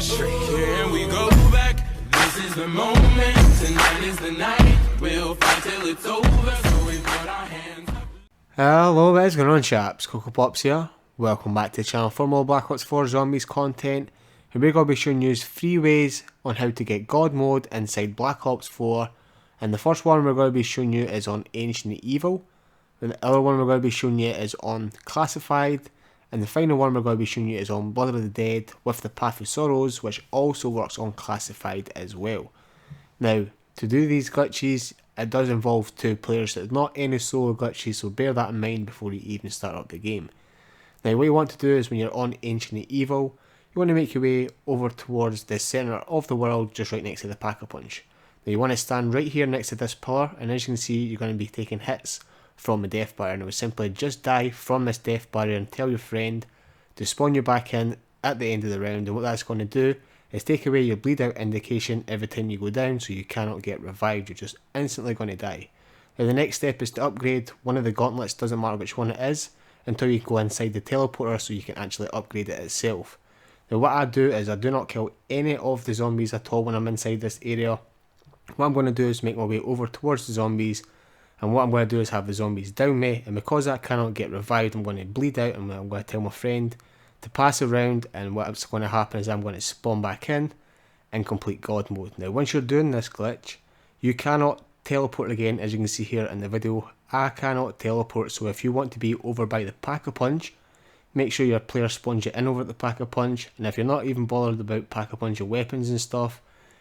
Can we go back? This is the moment. Tonight is the night. We'll fight till it's over. So we put our hands up. Hello, what's going on, chaps? Coco Pops here. Welcome back to the channel for more Black Ops 4 Zombies content. And we're going to be showing you 3 ways on how to get God mode inside Black Ops 4. And the first one we're going to be showing you is on Ancient Evil. And the other one we're going to be showing you is on Classified. And the final one we're going to be showing you is on Blood of the Dead with the Path of Sorrows, which also works on Classified as well. Now, to do these glitches, it does involve 2 players. It's not any solo glitches, so bear that in mind before you even start up the game. Now, what you want to do is when you're on Ancient Evil, you want to make your way over towards the centre of the world, just right next to the Pack-a-Punch. Now, you want to stand right here next to this pillar, and as you can see, you're going to be taking hits from the death barrier. Now, simply just die from this death barrier and tell your friend to spawn you back in at the end of the round. And what that's going to do is take away your bleed out indication every time you go down, so you cannot get revived. You're just instantly going to die. Now, the next step is to upgrade one of the gauntlets, doesn't matter which one it is, until you go inside the teleporter so you can actually upgrade it itself. Now, what I do is I do not kill any of the zombies at all when I'm inside this area. What I'm going to do is make my way over towards the zombies, and what I'm going to do is have the zombies down me, and because I cannot get revived, I'm going to bleed out, and I'm going to tell my friend to pass around, and what's going to happen is I'm going to spawn back in and complete God mode. Now, once you're doing this glitch, you cannot teleport again. As you can see here in the video, I cannot teleport, so if you want to be over by the Pack-a-Punch, make sure your player spawns you in over at the Pack-a-Punch, and if you're not even bothered about Pack-a-Punch or weapons and stuff,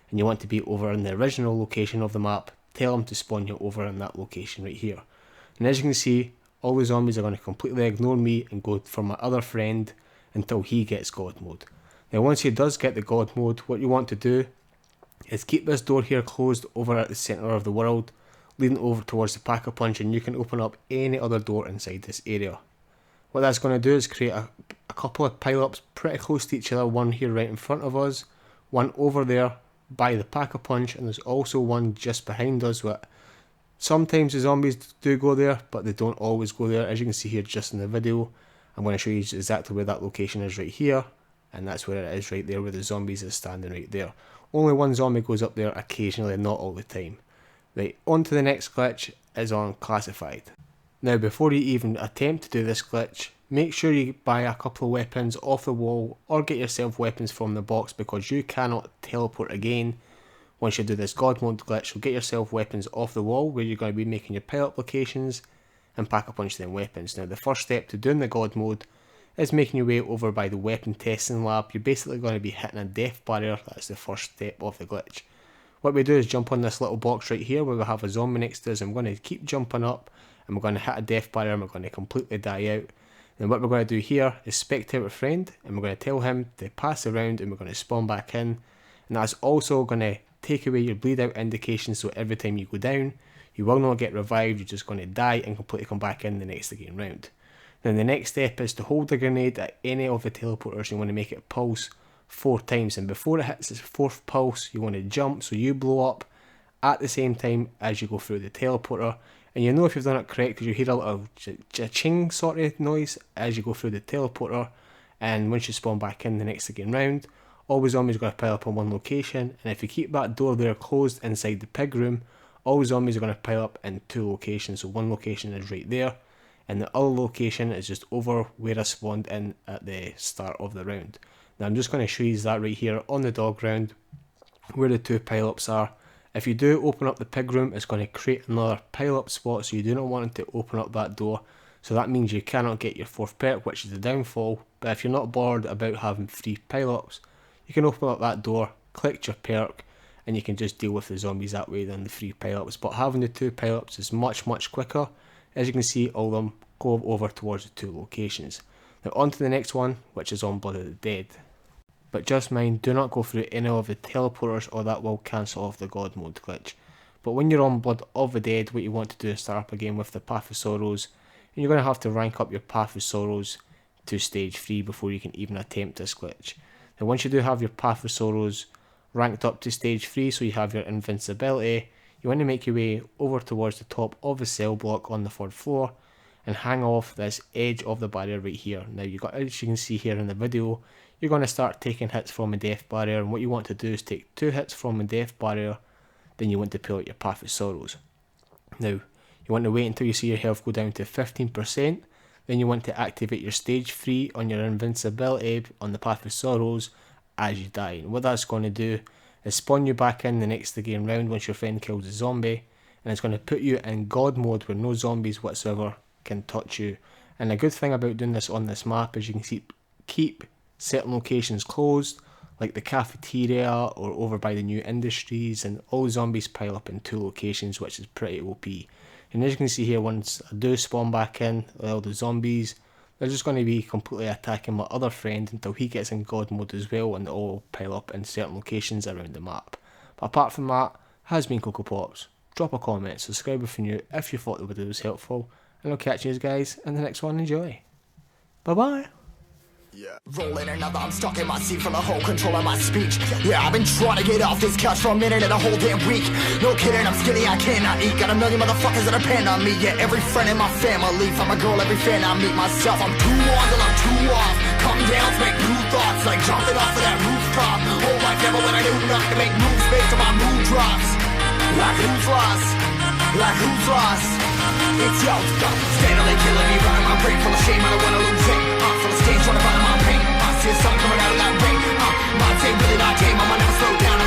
and you want to be over in the original location of the map, tell them to spawn you over in that location right here. And as you can see, all the zombies are going to completely ignore me and go for my other friend until he gets God mode. Now, once he does get the God mode, what you want to do is keep this door here closed over at the centre of the world, leading over towards the Pack-a-Punch, and you can open up any other door inside this area. What that's going to do is create a couple of pile-ups pretty close to each other, one here right in front of us, one over there by the Pack-a-Punch, and there's also one just behind us. Sometimes the zombies do go there, but they don't always go there. As you can see here just in the video, I'm going to show you exactly where that location is right here, and that's where it is right there, where the zombies is standing right there. Only one zombie goes up there occasionally, not all the time. Right, on to the next glitch is on Classified. Now, before you even attempt to do this glitch, make sure you buy a couple of weapons off the wall or get yourself weapons from the box, because you cannot teleport again once you do this God mode glitch. So get yourself weapons off the wall where you're going to be making your pile-up locations and Pack-a-Punch them weapons. Now, the first step to doing the God mode is making your way over by the weapon testing lab. You're basically going to be hitting a death barrier. That's the first step of the glitch. What we do is jump on this little box right here where we have a zombie next to us. I'm going to keep jumping up, and we're going to hit a death barrier, and we're going to completely die out. And what we're going to do here is spectate our friend, and we're going to tell him to pass around, and we're going to spawn back in. And that's also going to take away your bleed out indication, so every time you go down, you will not get revived. You're just going to die and completely come back in the next again round. Then the next step is to hold the grenade at any of the teleporters. You want to make it pulse 4 times, and before it hits its 4th pulse, you want to jump so you blow up at the same time as you go through the teleporter. And you know if you've done it correct because you hear a little cha-ching sort of noise as you go through the teleporter. And once you spawn back in the next again round, all the zombies are going to pile up on one location, and if you keep that door there closed inside the pig room, all the zombies are going to pile up in 2 locations. So one location is right there, and the other location is just over where I spawned in at the start of the round. Now, I'm just going to show you that right here on the dog round where the 2 pile-ups are. If you do open up the pig room, it's going to create another pile-up spot, so you do not want it to open up that door. So that means you cannot get your 4th perk, which is the downfall. But if you're not bored about having 3 pile-ups, you can open up that door, click your perk, and you can just deal with the zombies that way than the 3 pile-ups. But having the 2 pile-ups is much quicker. As you can see, all of them go over towards the 2 locations. Now on to the next one, which is on Blood of the Dead. But just mind, do not go through any of the teleporters, or that will cancel off the God mode glitch. But when you're on Blood of the Dead, what you want to do is start up again with the Path of Sorrows, and you're going to have to rank up your Path of Sorrows to stage 3 before you can even attempt this glitch. Now once you do have your Path of Sorrows ranked up to stage 3, so you have your invincibility, you want to make your way over towards the top of the cell block on the 3rd floor and hang off this edge of the barrier right here. Now, as you can see here in the video, you're going to start taking hits from a death barrier, and what you want to do is take 2 hits from a death barrier, then you want to pull out your Path of Sorrows. Now, you want to wait until you see your health go down to 15%, then you want to activate your stage 3 on your invincibility on the Path of Sorrows as you die. And what that's going to do is spawn you back in the next game round once your friend kills a zombie, and it's going to put you in God mode where no zombies whatsoever can touch you. And a good thing about doing this on this map is you can keep certain locations closed, like the cafeteria or over by the new industries, and all zombies pile up in 2 locations, which is pretty OP. And as you can see here, once I do spawn back in with all the zombies, they're just going to be completely attacking my other friend until he gets in God mode as well, and they all pile up in certain locations around the map. But apart from that, has been Coco Pops. Drop a comment, subscribe if you're new, if you thought the video was helpful, and I'll catch you guys in the next one. Enjoy. Bye bye. Yeah. Rolling another, I'm stuck in my seat from the whole control of my speech. Yeah, I've been trying to get off this couch for a minute and a whole damn week. No kidding, I'm skinny, I cannot eat. Got a million motherfuckers that depend on me. Yeah, every friend in my family. From a girl, every fan I meet myself. I'm too on till I'm too off. Coming down to make new thoughts, like jumping off of that rooftop. Whole life never when I knew nothing to make moves based on my mood drops. Like who's lost? Like who's lost? It's yo, steadily killing me, running my brain full of shame. I don't wanna lose it. Full of stage, trying to find my pain. I see the sun coming out of that rain. Might say really not tame, I'ma never slow down.